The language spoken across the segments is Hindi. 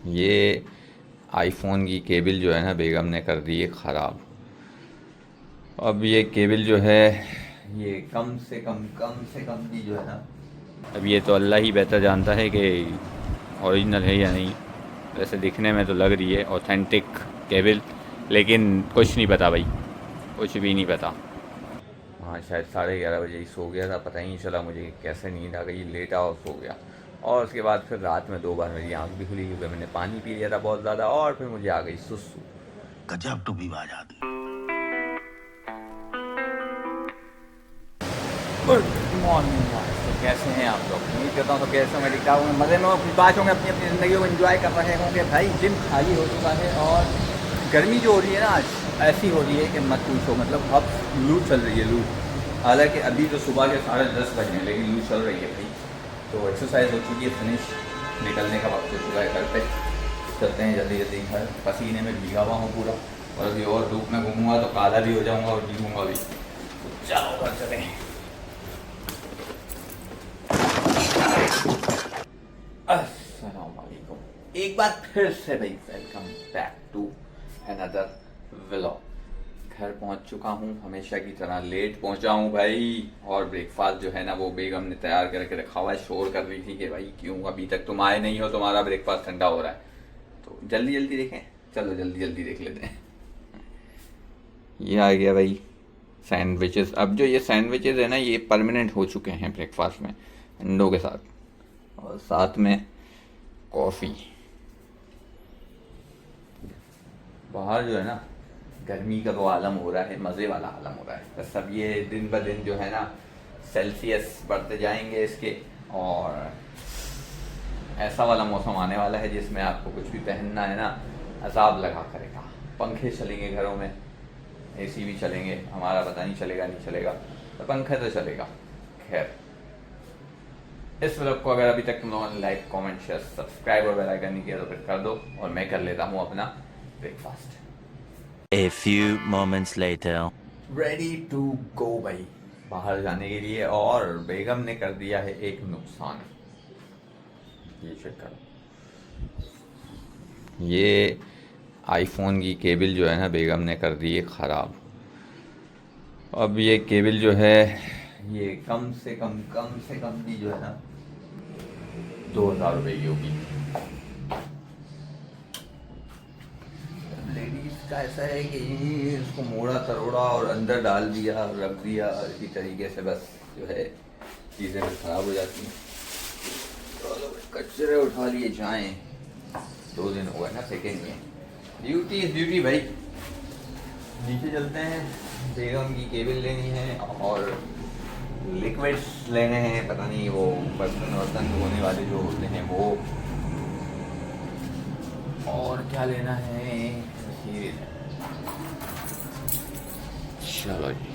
ये आईफोन की केबल जो है ना बेगम ने कर दी है ख़राब। अब ये केबल जो है ये कम से कम की जो है ना, अब ये तो अल्लाह ही बेहतर जानता है कि ओरिजिनल है या नहीं। वैसे दिखने में तो लग रही है ऑथेंटिक केबल, लेकिन कुछ नहीं पता भाई, कुछ भी नहीं पता। हाँ शायद 11:30 बजे ही सो गया था, पता ही नहीं चला मुझे कैसे नींद आ गई, लेटा और सो गया। और उसके बाद फिर रात में 2 बार मेरी आंख भी खुली क्योंकि मैंने पानी पी लिया था बहुत ज़्यादा, और फिर मुझे आ गई सुस्सू। गजब टू बी बाज आदमी। गुड मॉर्निंग गाइस, तो कैसे हैं आप लोग? उम्मीद करता हूँ तो कैसे होंगे, ठीक ठाक होंगे, मज़े में अपनी बात होंगे, अपनी अपनी ज़िंदगी को एंजॉय कर रहे होंगे। भाई जिम खाली हो चुका है और गर्मी जो हो रही है ना आज ऐसी हो रही है कि मत पूछो। मतलब अब लू चल रही है, लू। हालांकि अभी तो सुबह के 10:30 बजे हैं लेकिन लू चल रही है भाई। तो एक्सरसाइज हो चुकी है फिनिश, निकलने का वक्त हो चुका है घर पे। चलते हैं जल्दी जल्दी घर, पसीने में भीगा हुआ हूँ पूरा, और अभी और धूप में घूमूंगा तो काला भी हो जाऊँगा और भीगूँगा भी। तो चलो घर चलें। अस्सलामुअलैकुम, एक बार फिर से भाई welcome back to another vlog. घर पहुंच चुका हूं, हमेशा की तरह लेट पहुंचा हूं भाई। और ब्रेकफास्ट जो है ना वो बेगम ने तैयार करके रखा हुआ है। शोर कर रही थी कि भाई क्यों अभी तक तुम आए नहीं हो, तुम्हारा ब्रेकफास्ट ठंडा हो रहा है। तो जल्दी जल्दी देखें, चलो जल्दी जल्दी देख लेते हैं। ये आ गया भाई सैंडविचेस। अब जो ये सैंडविचेस है ना ये परमानेंट हो चुके हैं ब्रेकफास्ट में, अंडों के साथ, और साथ में कॉफ़ी। बाहर जो है ना गर्मी का वो आलम हो रहा है, मज़े वाला आलम हो रहा है। बस अब ये दिन ब दिन जो है ना सेल्सियस बढ़ते जाएंगे इसके, और ऐसा वाला मौसम आने वाला है जिसमें आपको कुछ भी पहनना है ना अजाब लगा करेगा। पंखे चलेंगे घरों में, एसी भी चलेंगे, हमारा पता नहीं चलेगा नहीं चलेगा, तो पंखे तो चलेगा। खैर, इस व्लॉग को अगर अभी तक तुम लोगों ने लाइक कमेंट शेयर सब्सक्राइब और बेल आइकन नहीं किया तो फिर कर दो, और मैं कर लेता हूँ अपना breakfast. A few moments later. Ready to go भाई बाहर जाने के लिए। और बेगम ने कर दिया है एक नुकसान, ये चेक करो। ये आईफोन की केबल जो है ना बेगम ने कर दी है ख़राब। अब ये केबल जो है ये कम से कम की जो है ना 2,000 रुपये की होगी। लेडीज़ का ऐसा है कि इसको मोड़ा तरोड़ा और अंदर डाल दिया और रख दिया, इसी तरीके से बस जो है चीज़ें ख़राब हो जाती हैं। चलो कचरे उठा लिए जाएं, 2 दिन हो गए ना फेंकेंगे। ड्यूटी इज़ ड्यूटी भाई। नीचे चलते हैं, बेगम की केबल लेनी है और लिक्विड्स लेने हैं, पता नहीं वो बर्तन धोने वाले जो होते हैं वो, और क्या लेना है ये। चलो जी।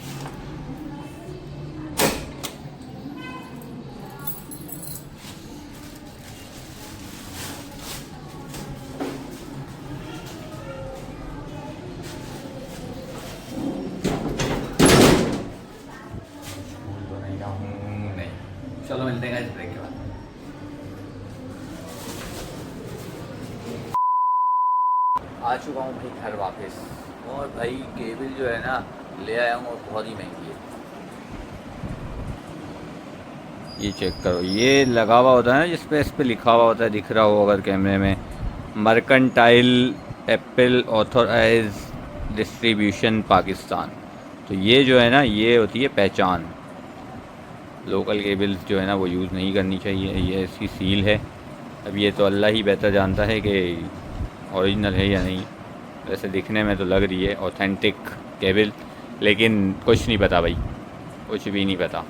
भूल तो नहीं रहा हूँ, नहीं। चलो मिलते हैं इस ब्रेक के बाद। आ चुका हूँ भाई घर वापस, और भाई केबल जो है ना ले आया हूँ और बहुत ही महंगी है। ये चेक करो, ये लगा हुआ होता है ना जिस पे इस पे लिखा हुआ होता है, दिख रहा हो अगर कैमरे में, mercantile Apple authorize distribution Pakistan. तो ये जो है ना ये होती है पहचान। लोकल केबल्स जो है ना वो यूज़ नहीं करनी चाहिए, ये इसकी सील है। अब ये तो अल्लाह ही बेहतर जानता है कि ओरिजिनल है या नहीं। वैसे दिखने में तो लग रही है ऑथेंटिक केबल, लेकिन कुछ नहीं पता भाई, कुछ भी नहीं पता।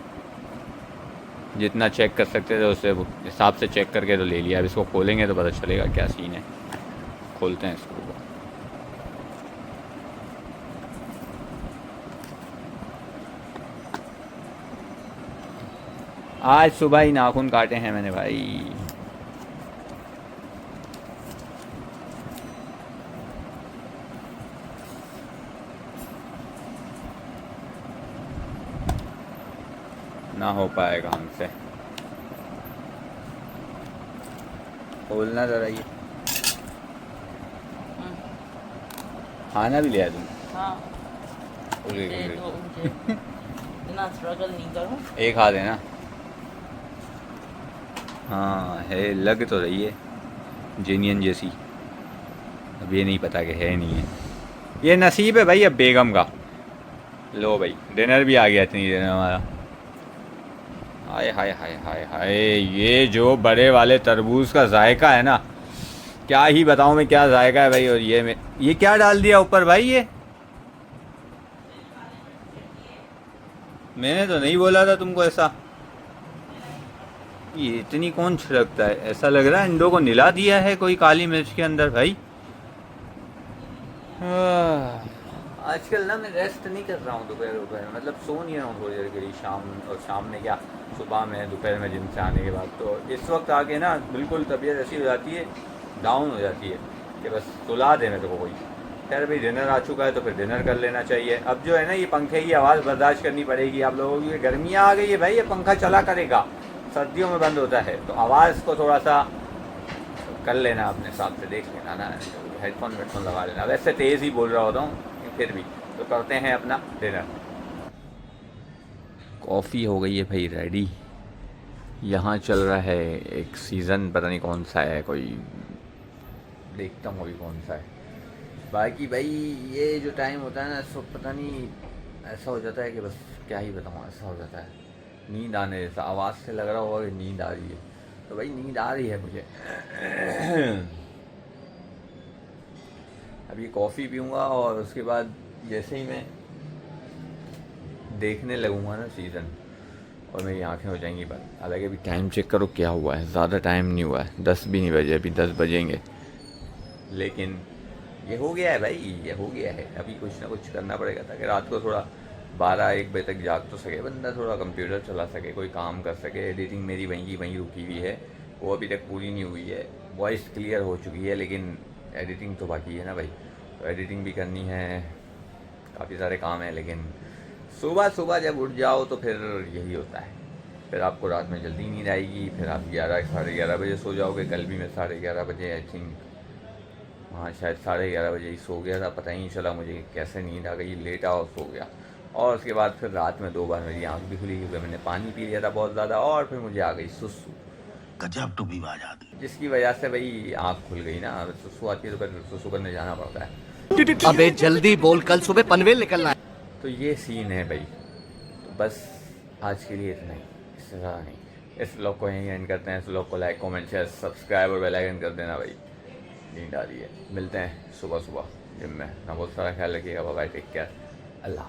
जितना चेक कर सकते थे उससे हिसाब से चेक करके तो ले लिया। अब इसको खोलेंगे तो पता चलेगा क्या सीन है। खोलते हैं इसको। आज सुबह ही नाखून काटे हैं मैंने भाई। ना हो पाएगा हमसे, खोलना ज़रा ये। खाना भी लिया तुम? हाँ ओके, मुझे ओके। तो मुझे इतना स्ट्रगल नहीं करूँ। एक खा देना। हाँ है, लग तो रही है जेनियन जैसी। अब ये नहीं पता कि है नहीं है, ये नसीब है भाई अब बेगम का। लो भाई डिनर भी आ गया इतनी देर में हमारा। हाय हाय हाय हाय हाय, ये जो बड़े वाले तरबूज का जायका है ना, क्या ही बताऊं मैं क्या जायका है भाई। और ये क्या डाल दिया ऊपर भाई? ये मैंने तो नहीं बोला था तुमको ऐसा। ये इतनी कौन छिड़कता है? ऐसा लग रहा है अंडों को निला दिया है कोई काली मिर्च के अंदर भाई। आजकल ना मैं रेस्ट नहीं कर रहा हूँ दोपहर दोपहर, मतलब सो नहीं रहा हूँ थोड़ी देर के लिए शाम, और शाम में क्या सुबह में दोपहर में जिम से आने के बाद। तो इस वक्त आके ना बिल्कुल तबीयत ऐसी हो जाती है, डाउन हो जाती है कि बस सुला दे मेरे को कोई। खैर भाई डिनर आ चुका है तो फिर डिनर कर लेना चाहिए। अब जो है ना ये पंखे की आवाज़ बर्दाश्त करनी पड़ेगी आप लोगों की। गर्मियाँ आ गई है भाई, ये पंखा चला करेगा, सर्दियों में बंद होता है, तो आवाज़ को थोड़ा सा कर लेना अपने हिसाब से, देख लेना ना, हेडफोन वेडफोन लगा लेना। वैसे तेज़ ही बोल रहा होता हूँ फिर भी। तो करते हैं अपना डिनर। कॉफ़ी हो गई है भाई रेडी। यहाँ चल रहा है एक सीज़न, पता नहीं कौन सा है, कोई देखता हूँ अभी कौन सा है। बाकी भाई ये जो टाइम होता है ना इस वक्त पता नहीं ऐसा हो जाता है कि बस क्या ही बताऊँ, ऐसा हो जाता है नींद आने जैसा। आवाज़ से लग रहा होगा कि नींद आ रही है, तो भाई नींद आ रही है मुझे। अभी कॉफ़ी पीऊँगा और उसके बाद जैसे ही मैं देखने लगूँगा ना सीज़न, और मेरी आंखें हो जाएंगी बंद। हालांकि अभी टाइम चेक करो क्या हुआ है, ज़्यादा टाइम नहीं हुआ है, 10 भी नहीं बजे, अभी 10 बजेंगे। लेकिन ये हो गया है भाई, ये हो गया है। अभी कुछ ना कुछ करना पड़ेगा ताकि रात को थोड़ा 12-1 बजे तक जाग तो सके बंदा, थोड़ा कंप्यूटर चला सके, कोई काम कर सके। एडिटिंग मेरी वहीं की वहीं रुकी हुई है, वो अभी तक पूरी नहीं हुई है। वॉइस क्लियर हो चुकी है लेकिन एडिटिंग तो बाकी है ना भाई, तो एडिटिंग भी करनी है, काफ़ी सारे काम हैं। लेकिन सुबह सुबह जब उठ जाओ तो फिर यही होता है, फिर आपको रात में जल्दी नींद आएगी, फिर आप 11-11:30 बजे सो जाओगे। कल भी मैं 11:30 बजे आई थिंक, हाँ शायद 11:30 बजे ही सो गया था, पता ही नहीं चला मुझे कैसे नींद आ गई, लेटा और सो गया। और उसके बाद फिर रात में 2 बार मेरी आँख भी खुली क्योंकि मैंने पानी पी लिया था बहुत ज़्यादा, और फिर मुझे आ गई सुसु, गजब टू बी बात। जिसकी वजह से भाई आँख खुल गई ना। सुसु आती है तो फिर सुसु करने जाना पड़ता है। अबे जल्दी बोल, कल सुबह पनवेल निकलना है। तो ये सीन है भाई। तो बस आज के लिए इतना ही, इससे ज़्यादा नहीं। इस व्लॉग को यहीं एंड करते हैं। इस व्लॉग को लाइक कमेंट शेयर सब्सक्राइब और बेल आइकन कर देना भाई। नींद आ रही है, मिलते हैं सुबह सुबह जिम में। ना बहुत सारा ख्याल रखिएगा, बाय, टेक केयर, अल्लाह।